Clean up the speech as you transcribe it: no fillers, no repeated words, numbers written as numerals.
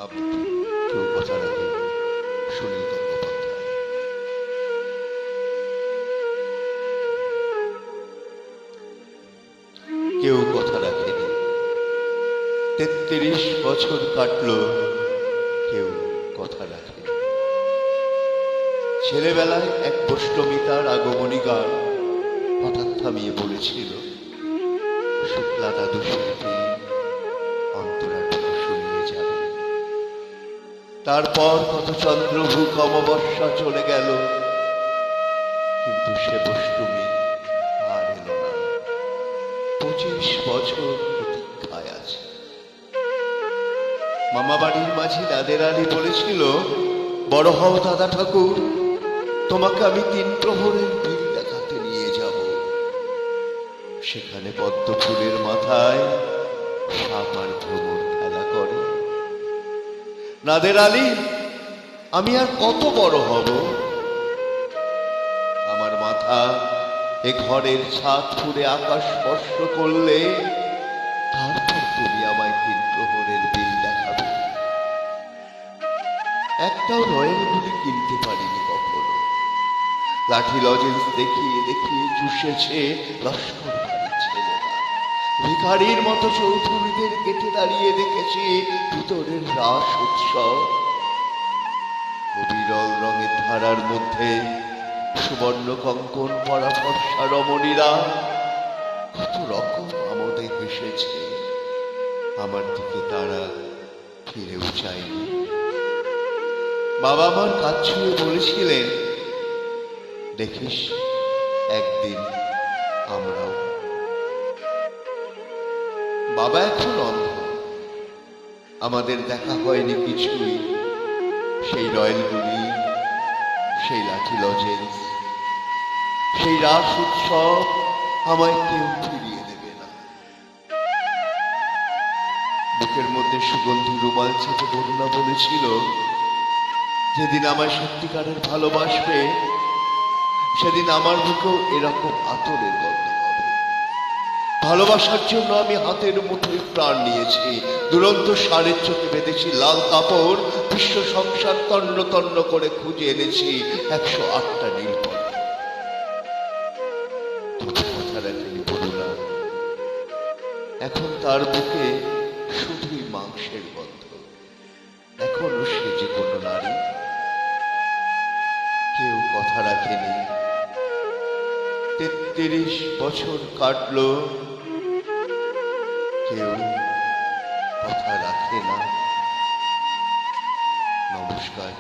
আবৃত্তি কেউ কথা রাখে সুনীল গঙ্গোপাধ্যায়। কেউ কথা রাখেনি, ৩৩ বছর কাটলো, কেউ কথা রাখেনি। ছেলেবেলায় এক বৈষ্ণবিতার আগমনী গান হঠাৎ থামিয়ে বলেছিল, শুক্লা দাদু শিল্পী অন্তরাটুকু শুনিয়ে যাবে। তারপর কত চন্দ্রভূক অমাবস্যা চলে গেল, কিন্তু সে বৈষ্ণবী আর এলো না। 25 বছর প্রতীক্ষায় আছে। মামা বাড়ির মাঝি নাদের আলী বলেছিল, বড় হও দাদা ঠাকুর, তোমাকে আমি 3 প্রহরের বিল দেখাতে নিয়ে যাব। সেখানে পদ্ম ফুলের মাথায় সাপ আর ভ্রমর খেলা করে। নাদের আলী, আমি আর কত বড় হব? আমার মাথা এ ঘরের ছাদ ফুঁড়ে আকাশ স্পর্শ করলে তারপর তুমি আমায় 3 প্রহরের বিল দেখাবে। একটাও রয়্যাল গুলি কিনতে পারিনি কখনো। লাঠি লজেন্স দেখিয়ে দেখিয়ে চুষেছে লস্কর বাড়ির ছেলেরা। ভিখারির মতো চৌধুরীদের গেটে দাঁড়িয়ে দেখেছি ভিতরের রাস উৎসব। অবিরল রঙের ধারার মধ্যে সুবর্ণ কঙ্কন পরা ফর্সা রমণীরা কত রকম আমোদে হেসেছে। আমার দিকে তারা ফিরেও চায়নি। বাবা আমার কাজ ছুঁয়ে বলেছিলেন, দেখিস একদিন আমরাও। বাবা এখন অন্ধ, আমাদের দেখা হয়নি কিছুই। সেই রয়্যালগুলি, সেই লাঠি লজেন্স, সেই রাস উৎসব আমায় কেউ ফিরিয়ে দেবে না। বুকের মধ্যে সুগন্ধি রুমাল চেপে বরুণা বলেছিল, যেদিন আমায় সত্যিকারের ভালোবাসবে সেদিন আমার বুকেও এরকম আতরের গন্ধ হবে। ভালোবাসার জন্য আমি হাতের মুঠোয় প্রাণ নিয়েছি। দুরন্ত ষাঁড়ের চোখে বেঁধেছি লাল কাপড়। বিশ্ব সংসার তন্ন তন্ন করে খুঁজে এনেছি 108টা নীল পদ্ম। কথা রাখেনি বরুণা। এখন তার বুকে শুধুই মাংসের গন্ধ। এখনো সে যে কোনো নারী। কেউ কথা রাখেনি, 33 বছর কাটলো, কেউ কথা রাখে না। নমস্কার।